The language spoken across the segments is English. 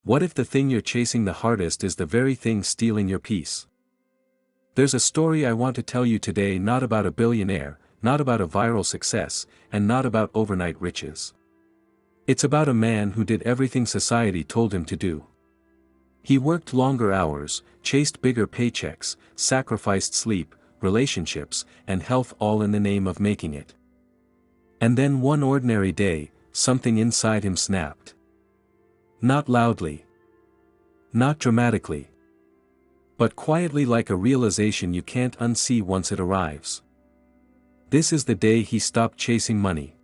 What if the thing you're chasing the hardest is the very thing stealing your peace? There's a story I want to tell you today, not about a billionaire, not about a viral success, and not about overnight riches. It's about a man who did everything society told him to do. He worked longer hours, chased bigger paychecks, sacrificed sleep, relationships, and health, all in the name of making it. And then one ordinary day, something inside him snapped. Not loudly. Not dramatically. But quietly, like a realization you can't unsee once it arrives. This is the day he stopped chasing money.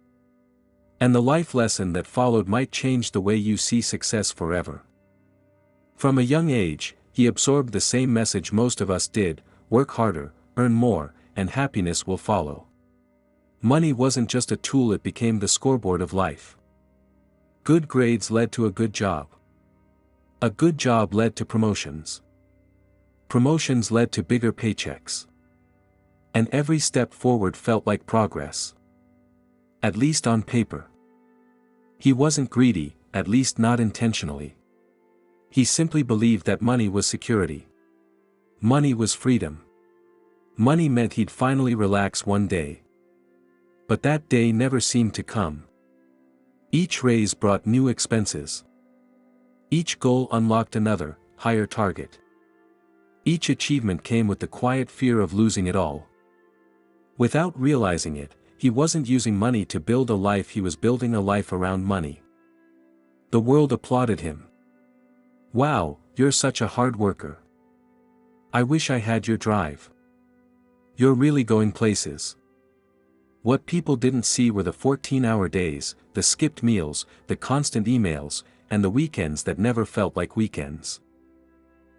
And the life lesson that followed might change the way you see success forever. From a young age, he absorbed the same message most of us did: work harder, earn more, and happiness will follow. Money wasn't just a tool, it became the scoreboard of life. Good grades led to a good job. A good job led to promotions. Promotions led to bigger paychecks. And every step forward felt like progress. At least on paper. He wasn't greedy, at least not intentionally. He simply believed that money was security. Money was freedom. Money meant he'd finally relax one day. But that day never seemed to come. Each raise brought new expenses. Each goal unlocked another, higher target. Each achievement came with the quiet fear of losing it all. Without realizing it, he wasn't using money to build a life, he was building a life around money. The world applauded him. "Wow, you're such a hard worker. I wish I had your drive. You're really going places." What people didn't see were the 14-hour days, the skipped meals, the constant emails, and the weekends that never felt like weekends.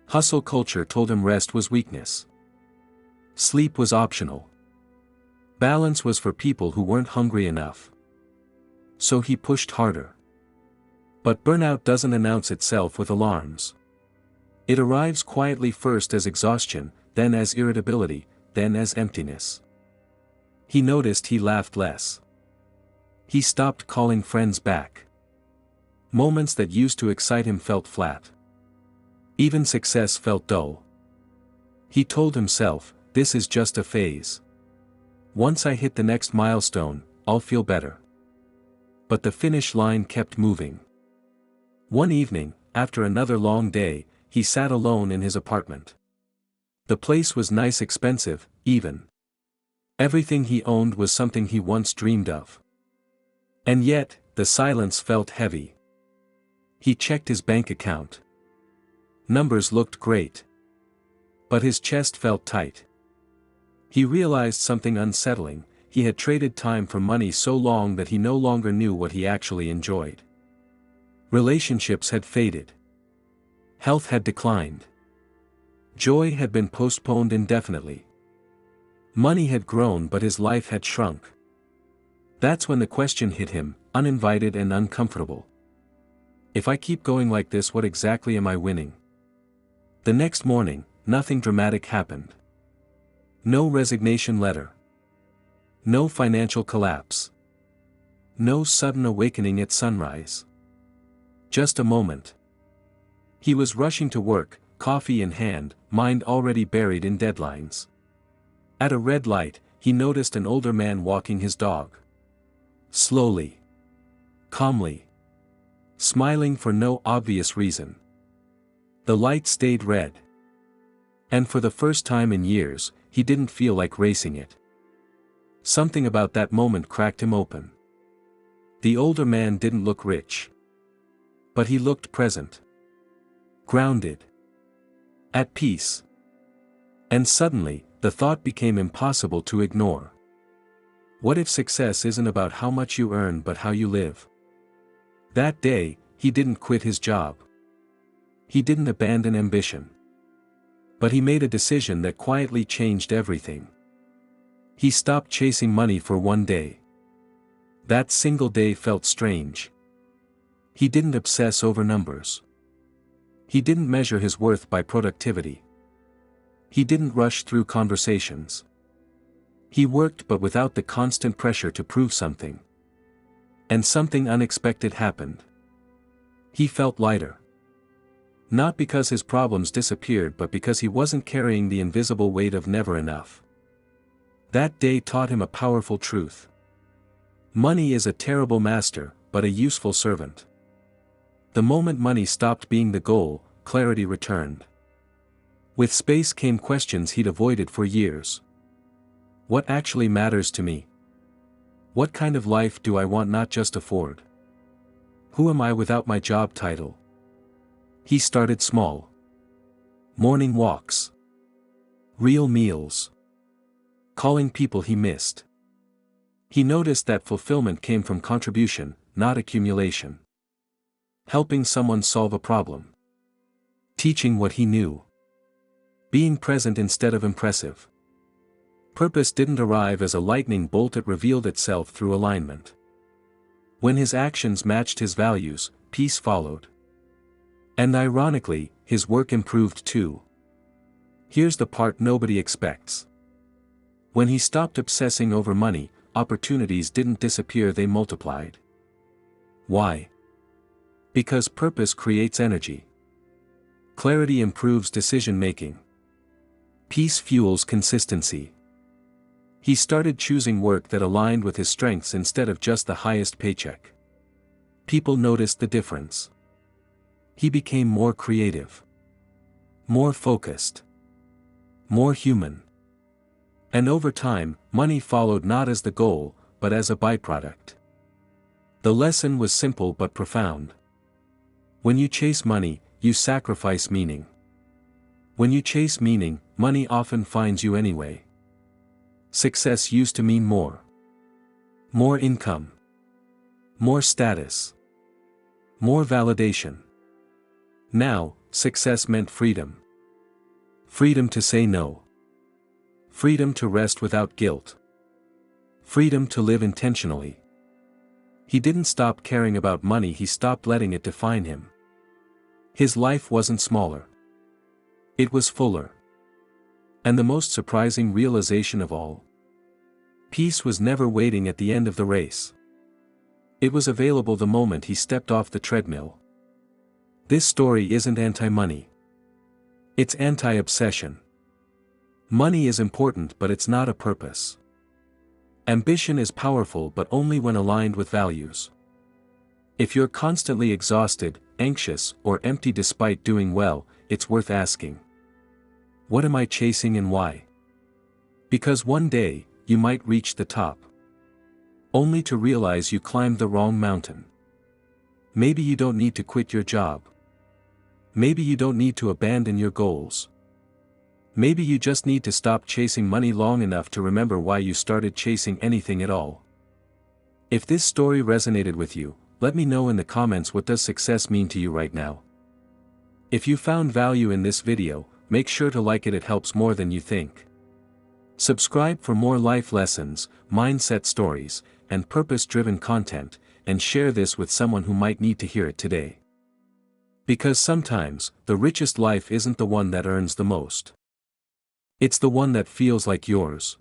Hustle culture told him rest was weakness. Sleep was optional. Balance was for people who weren't hungry enough. So he pushed harder. But burnout doesn't announce itself with alarms. It arrives quietly, first as exhaustion, then as irritability, then as emptiness. He noticed he laughed less. He stopped calling friends back. Moments that used to excite him felt flat. Even success felt dull. He told himself, "This is just a phase. Once I hit the next milestone, I'll feel better." But the finish line kept moving. One evening, after another long day, he sat alone in his apartment. The place was nice, expensive, even. Everything he owned was something he once dreamed of. And yet, the silence felt heavy. He checked his bank account. Numbers looked great. But his chest felt tight. He realized something unsettling: he had traded time for money so long that he no longer knew what he actually enjoyed. Relationships had faded. Health had declined. Joy had been postponed indefinitely. Money had grown, but his life had shrunk. That's when the question hit him, uninvited and uncomfortable. If I keep going like this, what exactly am I winning? The next morning, nothing dramatic happened. No resignation letter. No financial collapse. No sudden awakening at sunrise. Just a moment. He was rushing to work, coffee in hand, mind already buried in deadlines. At a red light, he noticed an older man walking his dog. Slowly. Calmly. Smiling for no obvious reason. The light stayed red. And for the first time in years, he didn't feel like racing it. Something about that moment cracked him open. The older man didn't look rich. But he looked present. Grounded. At peace. And suddenly, the thought became impossible to ignore. What if success isn't about how much you earn but how you live? That day, he didn't quit his job. He didn't abandon ambition. But he made a decision that quietly changed everything. He stopped chasing money for one day. That single day felt strange. He didn't obsess over numbers. He didn't measure his worth by productivity. He didn't rush through conversations. He worked, but without the constant pressure to prove something. And something unexpected happened. He felt lighter. Not because his problems disappeared but because he wasn't carrying the invisible weight of never enough. That day taught him a powerful truth. Money is a terrible master, but a useful servant. The moment money stopped being the goal, clarity returned. With space came questions he'd avoided for years. What actually matters to me? What kind of life do I want, not just afford? Who am I without my job title? He started small. Morning walks. Real meals. Calling people he missed. He noticed that fulfillment came from contribution, not accumulation. Helping someone solve a problem. Teaching what he knew. Being present instead of impressive. Purpose didn't arrive as a lightning bolt, it revealed itself through alignment. When his actions matched his values, peace followed. And ironically, his work improved too. Here's the part nobody expects. When he stopped obsessing over money, opportunities didn't disappear, they multiplied. Why? Because purpose creates energy. Clarity improves decision-making. Peace fuels consistency. He started choosing work that aligned with his strengths instead of just the highest paycheck. People noticed the difference. He became more creative. More focused. More human. And over time, money followed, not as the goal, but as a byproduct. The lesson was simple but profound. When you chase money, you sacrifice meaning. When you chase meaning, money often finds you anyway. Success used to mean more. More income. More status. More validation. Now, success meant freedom. Freedom to say no. Freedom to rest without guilt. Freedom to live intentionally. He didn't stop caring about money, he stopped letting it define him. His life wasn't smaller. It was fuller. And the most surprising realization of all: peace was never waiting at the end of the race. It was available the moment he stepped off the treadmill. This story isn't anti-money. It's anti-obsession. Money is important, but it's not a purpose. Ambition is powerful, but only when aligned with values. If you're constantly exhausted, anxious, or empty despite doing well, it's worth asking. What am I chasing and why? Because one day, you might reach the top. Only to realize you climbed the wrong mountain. Maybe you don't need to quit your job. Maybe you don't need to abandon your goals. Maybe you just need to stop chasing money long enough to remember why you started chasing anything at all. If this story resonated with you, let me know in the comments, what does success mean to you right now? If you found value in this video, make sure to like it, it helps more than you think. Subscribe for more life lessons, mindset stories, and purpose-driven content, and share this with someone who might need to hear it today. Because sometimes, the richest life isn't the one that earns the most. It's the one that feels like yours.